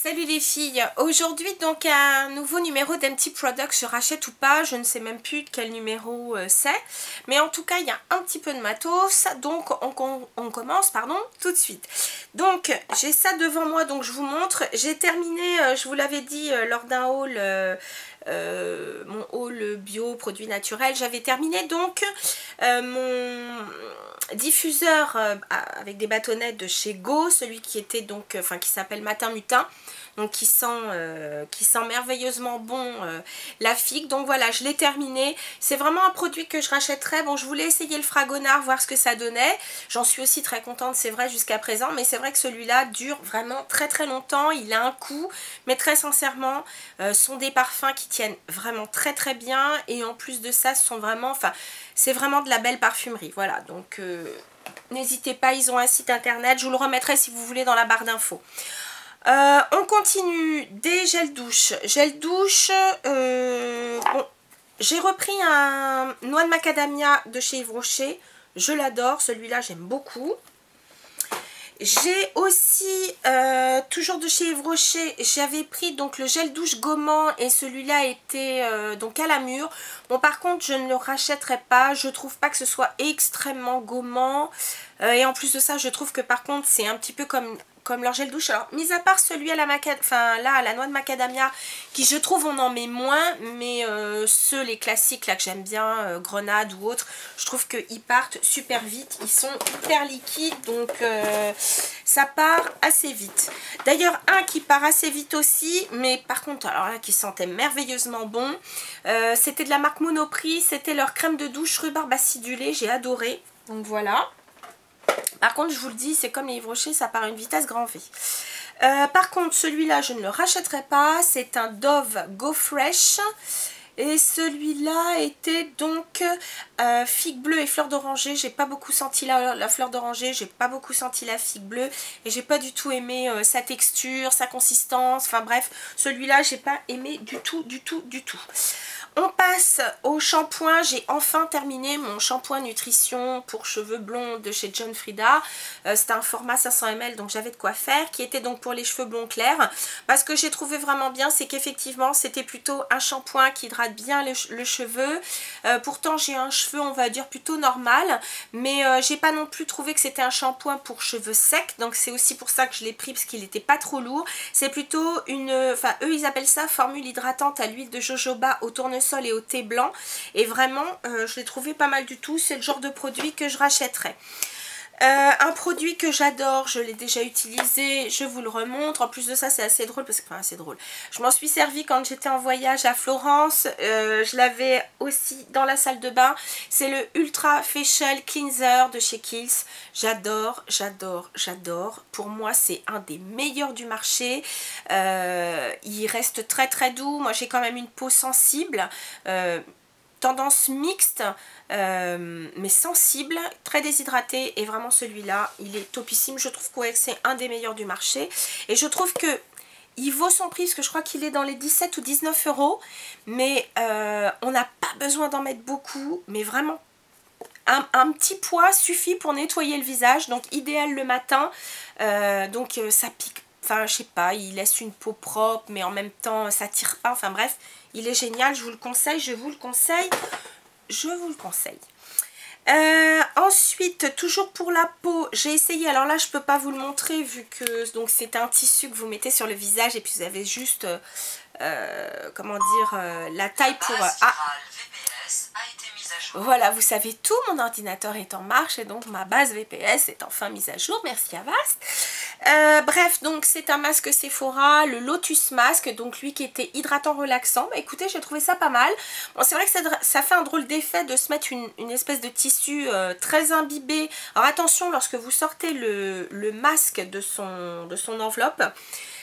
Salut les filles, aujourd'hui donc un nouveau numéro d'Empty Products, je rachète ou pas, je ne sais même plus de quel numéro c'est, mais en tout cas il y a un petit peu de matos, donc on commence tout de suite. Donc j'ai ça devant moi, donc je vous montre, j'ai terminé, je vous l'avais dit lors d'un haul, mon haul bio produits naturels, j'avais terminé donc mon diffuseur avec des bâtonnets de chez Go, celui qui était donc, qui s'appelle Matin Mutin, donc qui sent merveilleusement bon la figue. Donc voilà, je l'ai terminé. C'est vraiment un produit que je rachèterais. Bon, je voulais essayer le Fragonard, voir ce que ça donnait. J'en suis aussi très contente, c'est vrai, jusqu'à présent. Mais c'est vrai que celui-là dure vraiment très très longtemps. Il a un coût, mais très sincèrement, sont des parfums qui tiennent vraiment très très bien. Et en plus de ça, ce sont vraiment, c'est vraiment de la belle parfumerie. Voilà, donc n'hésitez pas, ils ont un site internet. Je vous le remettrai si vous voulez dans la barre d'infos. On continue, des gels douche. Gel douche, bon, j'ai repris un noix de macadamia de chez Yves Rocher. Je l'adore, celui-là j'aime beaucoup. J'ai aussi, toujours de chez Yves Rocher, j'avais pris donc le gel douche gommant et celui-là était donc à la mûre. Bon, par contre je ne le rachèterai pas, je trouve pas que ce soit extrêmement gommant. Et en plus de ça, je trouve que par contre c'est un petit peu comme leur gel douche. Alors, mis à part celui à la à la noix de macadamia, qui je trouve on en met moins, mais ceux, les classiques là que j'aime bien, grenade ou autres, je trouve qu'ils partent super vite. Ils sont hyper liquides, donc ça part assez vite. D'ailleurs, un qui part assez vite aussi, mais par contre, alors là, qui sentait merveilleusement bon, c'était de la marque Monoprix, c'était leur crème de douche rhubarbe acidulée, j'ai adoré. Donc voilà. Par contre, je vous le dis, c'est comme les Yves Rocher, ça part à une vitesse grand V. Par contre, celui-là, je ne le rachèterai pas. C'est un Dove Go Fresh. Et celui-là était donc figue bleue et fleur d'oranger. J'ai pas beaucoup senti la fleur d'oranger, j'ai pas beaucoup senti la figue bleue. Et j'ai pas du tout aimé sa texture, sa consistance. Enfin bref, celui-là, j'ai pas aimé du tout, du tout, du tout. On passe au shampoing. J'ai enfin terminé mon shampoing nutrition pour cheveux blonds de chez John Frieda. C'était un format 500 ml, donc j'avais de quoi faire, qui était donc pour les cheveux blonds clairs. Parce que j'ai trouvé vraiment bien, c'est qu'effectivement c'était plutôt un shampoing qui hydrate bien le cheveu. Pourtant j'ai un cheveu, on va dire, plutôt normal, mais j'ai pas non plus trouvé que c'était un shampoing pour cheveux secs. Donc c'est aussi pour ça que je l'ai pris, parce qu'il n'était pas trop lourd. C'est plutôt une, eux ils appellent ça formule hydratante à l'huile de jojoba au tournesol et au thé blanc, et vraiment je l'ai trouvé pas mal du tout. C'est le genre de produit que je rachèterais. Un produit que j'adore, je l'ai déjà utilisé, je vous le remontre. En plus de ça, c'est assez drôle, parce que, enfin assez drôle, je m'en suis servi quand j'étais en voyage à Florence. Je l'avais aussi dans la salle de bain. C'est le Ultra Facial Cleanser de chez Kiehl's. J'adore, j'adore, j'adore. Pour moi, c'est un des meilleurs du marché. Il reste très très doux. Moi, j'ai quand même une peau sensible, tendance mixte, mais sensible, très déshydratée, et vraiment celui-là il est topissime. Je trouve que c'est un des meilleurs du marché, et je trouve que il vaut son prix, parce que je crois qu'il est dans les 17 ou 19 euros, mais on n'a pas besoin d'en mettre beaucoup, mais vraiment un petit poids suffit pour nettoyer le visage, donc idéal le matin. Donc ça pique, enfin je sais pas, il laisse une peau propre, mais en même temps ça tire pas, enfin bref, il est génial, je vous le conseille, je vous le conseille, je vous le conseille. Ensuite, toujours pour la peau, j'ai essayé, alors là je peux pas vous le montrer vu que donc c'est un tissu que vous mettez sur le visage, et puis vous avez juste comment dire, la taille pour voilà, vous savez tout, mon ordinateur est en marche, et donc ma base VPS est enfin mise à jour, merci Avast. Bref, donc c'est un masque Sephora, le Lotus Mask, donc lui qui était hydratant relaxant. Bah écoutez, j'ai trouvé ça pas mal. Bon, c'est vrai que ça fait un drôle d'effet de se mettre une espèce de tissu très imbibé. Alors attention lorsque vous sortez le masque de son enveloppe,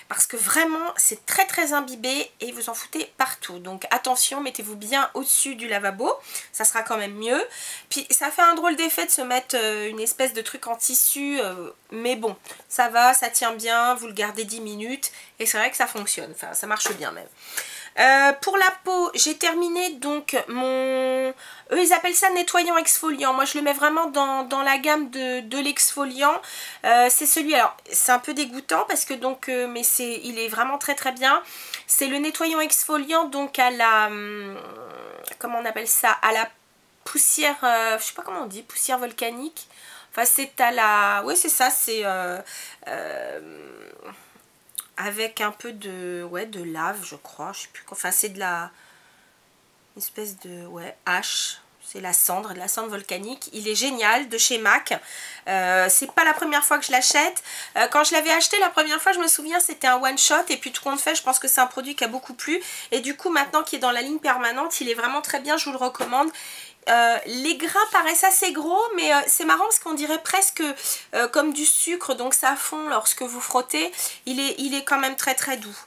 parce que vraiment c'est très très imbibé et vous en foutez partout. Donc attention, mettez-vous bien au-dessus du lavabo, ça sera quand même mieux. Puis ça fait un drôle d'effet de se mettre une espèce de truc en tissu, mais bon, ça va, ça tient bien, vous le gardez 10 minutes et c'est vrai que ça fonctionne, enfin ça marche bien même. Pour la peau, j'ai terminé donc mon... Eux, ils appellent ça nettoyant exfoliant. Moi, je le mets vraiment dans la gamme de l'exfoliant. C'est celui... Alors, c'est un peu dégoûtant parce que donc... mais il est vraiment très très bien. C'est le nettoyant exfoliant donc à la... comment on appelle ça? À la poussière... je sais pas comment on dit. Poussière volcanique. Enfin, c'est à la... Oui, c'est ça. C'est... avec un peu de, ouais, de lave, je crois, je sais plus, enfin c'est de la, une espèce de, ouais, ash, c'est de la cendre volcanique. Il est génial, de chez MAC. C'est pas la première fois que je l'achète. Quand je l'avais acheté la première fois, je me souviens, c'était un one shot, et puis tout compte fait, je pense que c'est un produit qui a beaucoup plu, et du coup maintenant qu'il est dans la ligne permanente, il est vraiment très bien, je vous le recommande. Les grains paraissent assez gros, mais c'est marrant parce qu'on dirait presque comme du sucre, donc ça fond lorsque vous frottez. Il est quand même très très doux.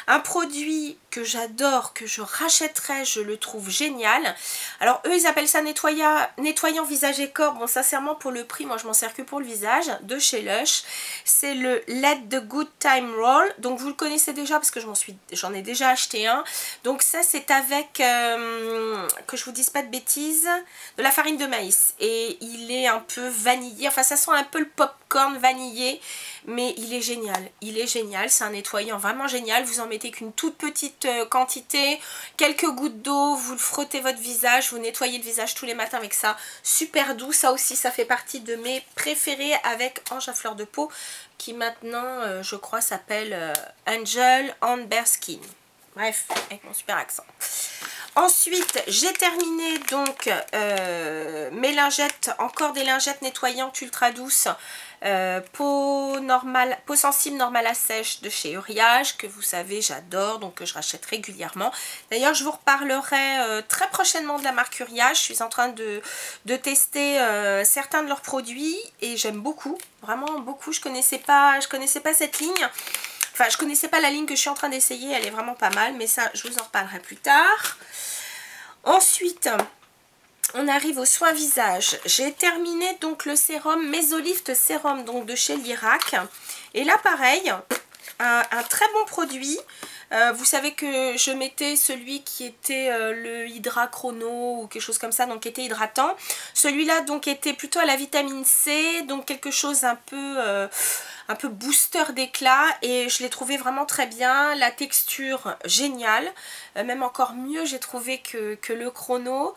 Un produit que j'adore, que je rachèterais, je le trouve génial. Alors eux ils appellent ça nettoyant visage et corps. Bon, sincèrement pour le prix, moi je m'en sers que pour le visage, de chez Lush. C'est le Let the Good Time Roll. Donc vous le connaissez déjà parce que j'en ai déjà acheté un. Donc ça c'est avec, que je vous dise pas de bêtises, de la farine de maïs, et il est un peu vanillé, enfin ça sent un peu le popcorn vanillé, mais il est génial, c'est un nettoyant vraiment génial. Vous en mettez qu'une toute petite quantité, quelques gouttes d'eau, vous le frottez votre visage, vous nettoyez le visage tous les matins avec ça, super doux. Ça aussi ça fait partie de mes préférés, avec Ange à fleur de peau qui maintenant je crois s'appelle Angel on Bare Skin. Bref, avec mon super accent. Ensuite, j'ai terminé donc mes lingettes, encore des lingettes nettoyantes ultra douces, peau sensible normale à sèche de chez Uriage, que vous savez j'adore, donc que je rachète régulièrement. D'ailleurs, je vous reparlerai très prochainement de la marque Uriage. Je suis en train de tester certains de leurs produits et j'aime beaucoup, vraiment beaucoup. Je connaissais pas cette ligne. Enfin, je connaissais pas la ligne que je suis en train d'essayer, elle est vraiment pas mal, mais ça, je vous en reparlerai plus tard. Ensuite, on arrive aux soins visage. J'ai terminé donc le sérum Mesolift Sérum, donc de chez Lirac. Et là, pareil, un très bon produit. Vous savez que je mettais celui qui était le Hydra Chrono ou quelque chose comme ça, donc qui était hydratant. Celui-là donc était plutôt à la vitamine C, donc quelque chose un peu booster d'éclat, et je l'ai trouvé vraiment très bien. La texture géniale, même encore mieux j'ai trouvé que le Chrono.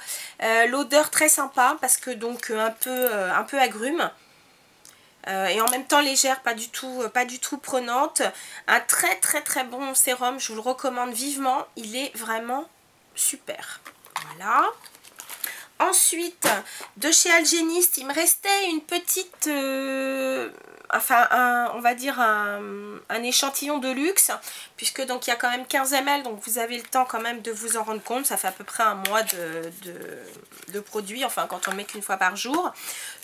L'odeur très sympa parce que donc un peu agrume. Et en même temps légère, pas du tout prenante. Un très très très bon sérum, je vous le recommande vivement, il est vraiment super. Voilà. Ensuite, de chez Algenist, il me restait une petite, on va dire un échantillon de luxe, puisque donc il y a quand même 15 ml, donc vous avez le temps quand même de vous en rendre compte. Ça fait à peu près un mois de produit, enfin quand on le met qu'une fois par jour.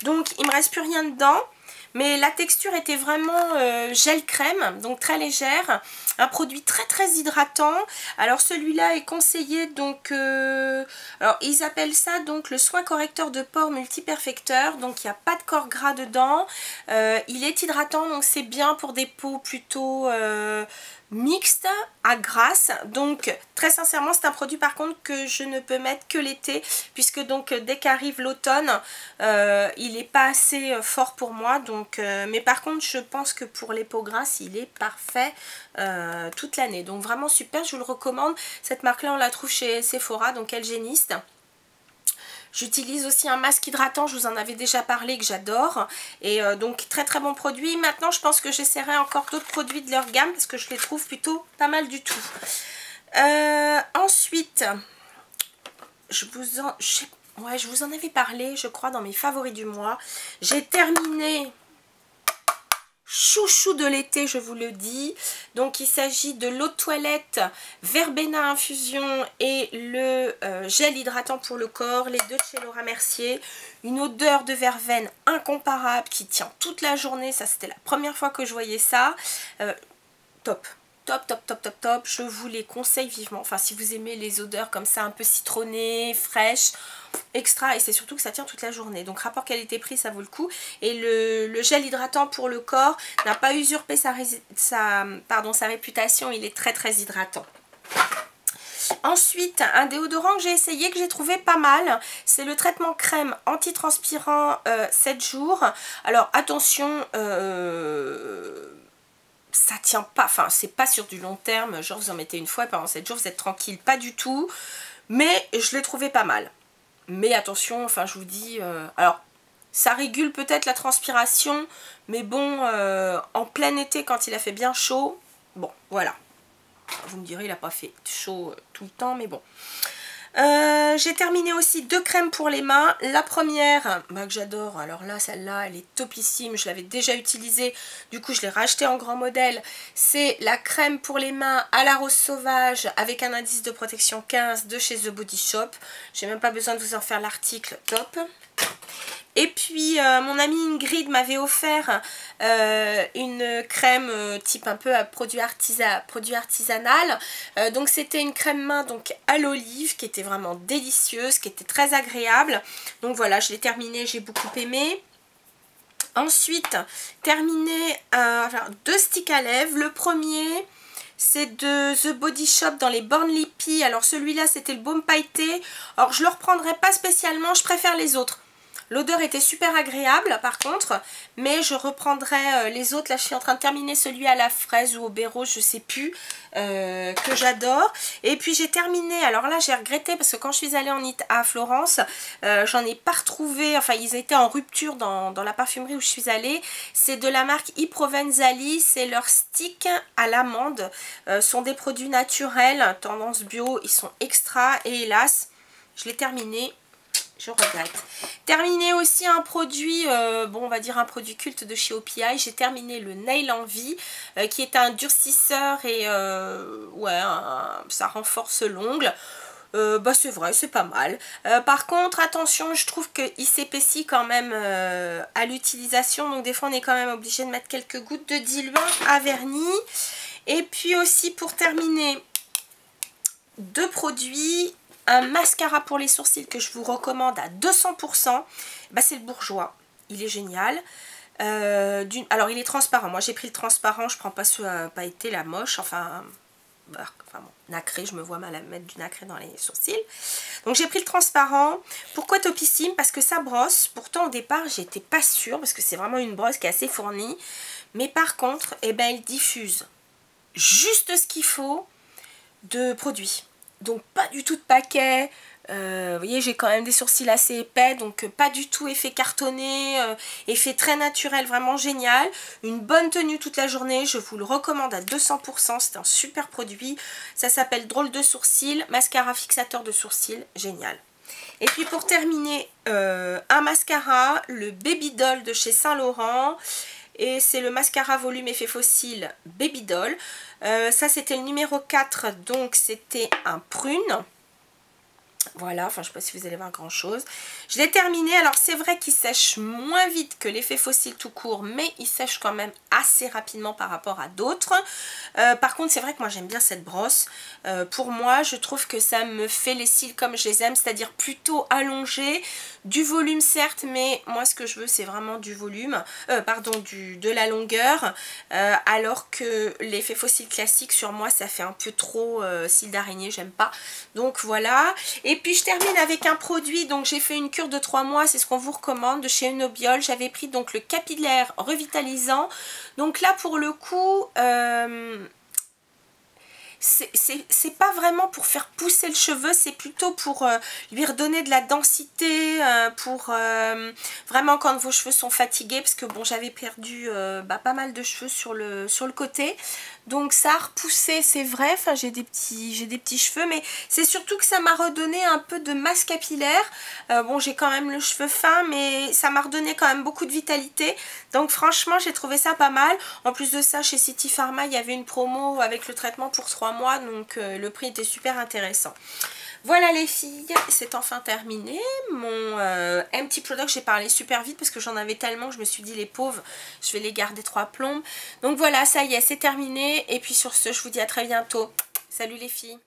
Donc il me reste plus rien dedans. Mais la texture était vraiment gel crème, donc très légère. Un produit très très hydratant. Alors celui-là est conseillé donc... alors ils appellent ça donc le soin correcteur de pores multiperfecteur. Donc il n'y a pas de corps gras dedans. Il est hydratant, donc c'est bien pour des peaux plutôt... mixte à grasse. Donc très sincèrement c'est un produit par contre que je ne peux mettre que l'été, puisque donc dès qu'arrive l'automne il n'est pas assez fort pour moi. Donc mais par contre je pense que pour les peaux grasses il est parfait toute l'année, donc vraiment super, je vous le recommande. Cette marque là on la trouve chez Sephora, donc Algenist. J'utilise aussi un masque hydratant, je vous en avais déjà parlé, que j'adore. Et donc très très bon produit. Maintenant je pense que j'essaierai encore d'autres produits de leur gamme, parce que je les trouve plutôt pas mal du tout. Ensuite, je vous en avais parlé je crois dans mes favoris du mois. J'ai terminé... chouchou de l'été, je vous le dis. Donc il s'agit de l'eau de toilette Verbena infusion et le gel hydratant pour le corps, les deux de chez Laura Mercier. Une odeur de verveine incomparable qui tient toute la journée. Ça c'était la première fois que je voyais ça. Top. Top, top, top, top, top. Je vous les conseille vivement. Enfin, si vous aimez les odeurs comme ça, un peu citronnées, fraîches, extra. Et c'est surtout que ça tient toute la journée. Donc, rapport qualité-prix, ça vaut le coup. Et le gel hydratant pour le corps n'a pas usurpé sa réputation. Il est très, très hydratant. Ensuite, un déodorant que j'ai essayé, que j'ai trouvé pas mal, c'est le traitement crème antitranspirant 7 jours. Alors attention, ça tient pas, enfin c'est pas sur du long terme, genre vous en mettez une fois et pendant 7 jours vous êtes tranquille, pas du tout. Mais je l'ai trouvé pas mal. Mais attention, enfin je vous dis, alors ça régule peut-être la transpiration, mais bon, en plein été quand il a fait bien chaud, bon voilà. Vous me direz, il n'a pas fait chaud tout le temps, mais bon. J'ai terminé aussi 2 crèmes pour les mains. La première, bah, que j'adore, alors là, celle-là, elle est topissime. Je l'avais déjà utilisée, du coup, je l'ai rachetée en grand modèle. C'est la crème pour les mains à la rose sauvage avec un indice de protection 15 de chez The Body Shop. J'ai même pas besoin de vous en faire l'article, top. Et puis mon amie Ingrid m'avait offert une crème type un peu à produit artisanal. Donc c'était une crème main donc à l'olive qui était vraiment délicieuse, qui était très agréable. Donc voilà, je l'ai terminée, j'ai beaucoup aimé. Ensuite, terminé enfin, 2 sticks à lèvres. Le premier, c'est de The Body Shop dans les Born Lippy. Alors celui-là, c'était le baume pailleté. Alors je ne le reprendrai pas spécialement, je préfère les autres. L'odeur était super agréable par contre, mais je reprendrai les autres. Là je suis en train de terminer celui à la fraise ou au baie rose, je sais plus, que j'adore. Et puis j'ai terminé, alors là j'ai regretté parce que quand je suis allée à Florence, j'en ai pas retrouvé, enfin ils étaient en rupture dans la parfumerie où je suis allée. C'est de la marque I Provenzali, c'est leur stick à l'amande. Sont des produits naturels, tendance bio, ils sont extra et hélas, je l'ai terminé. Je regrette. Terminé aussi un produit, bon on va dire un produit culte de chez OPI. J'ai terminé le Nail Envie qui est un durcisseur et ouais, ça renforce l'ongle. Bah c'est vrai, c'est pas mal. Par contre, attention, je trouve qu'il s'épaissit quand même à l'utilisation. Donc des fois on est quand même obligé de mettre quelques gouttes de diluant à vernis. Et puis aussi pour terminer, 2 produits. Un mascara pour les sourcils que je vous recommande à 200%, bah c'est le Bourjois, il est génial. Alors il est transparent, moi j'ai pris le transparent, je prends pas ce pailleté, la moche, enfin bon, nacré, je me vois mal à mettre du nacré dans les sourcils. Donc j'ai pris le transparent. Pourquoi topissime? Parce que ça brosse, pourtant au départ j'étais pas sûre, parce que c'est vraiment une brosse qui est assez fournie. Mais par contre, eh ben, elle diffuse juste ce qu'il faut de produit. Donc pas du tout de paquet, vous voyez j'ai quand même des sourcils assez épais, donc pas du tout effet cartonné, effet très naturel, vraiment génial. Une bonne tenue toute la journée, je vous le recommande à 200%, c'est un super produit. Ça s'appelle Drôle de sourcils, mascara fixateur de sourcils, génial. Et puis pour terminer, un mascara, le Baby Doll de chez Saint Laurent. Et c'est le mascara volume effet fossile Baby Doll. Ça c'était le numéro 4, donc c'était un prune. Voilà, enfin je ne sais pas si vous allez voir grand chose. Je l'ai terminé, alors c'est vrai qu'il sèche moins vite que l'effet fossile tout court, mais il sèche quand même assez rapidement par rapport à d'autres. Par contre c'est vrai que moi j'aime bien cette brosse. Pour moi je trouve que ça me fait les cils comme je les aime, c'est-à-dire plutôt allongés, du volume certes, mais moi ce que je veux c'est vraiment du volume, pardon, de la longueur, alors que l'effet fossile classique sur moi ça fait un peu trop cils d'araignée, j'aime pas. Donc voilà. Et puis je termine avec un produit, donc j'ai fait une cure de 3 mois, c'est ce qu'on vous recommande de chez Unobiol. J'avais pris donc le capillaire revitalisant. Donc là pour le coup, c'est pas vraiment pour faire pousser le cheveu, c'est plutôt pour lui redonner de la densité, pour vraiment quand vos cheveux sont fatigués, parce que bon j'avais perdu pas mal de cheveux sur le côté, donc ça a repoussé, c'est vrai, enfin j'ai des petits cheveux, mais c'est surtout que ça m'a redonné un peu de masse capillaire. Bon j'ai quand même le cheveu fin, mais ça m'a redonné quand même beaucoup de vitalité, donc franchement j'ai trouvé ça pas mal. En plus de ça, chez City Pharma il y avait une promo avec le traitement pour 3 mois, donc le prix était super intéressant. Voilà les filles, c'est enfin terminé. Mon Empty Product, j'ai parlé super vite parce que j'en avais tellement que je me suis dit les pauvres, je vais les garder 3 plombes. Donc voilà, ça y est, c'est terminé. Et puis sur ce, je vous dis à très bientôt. Salut les filles.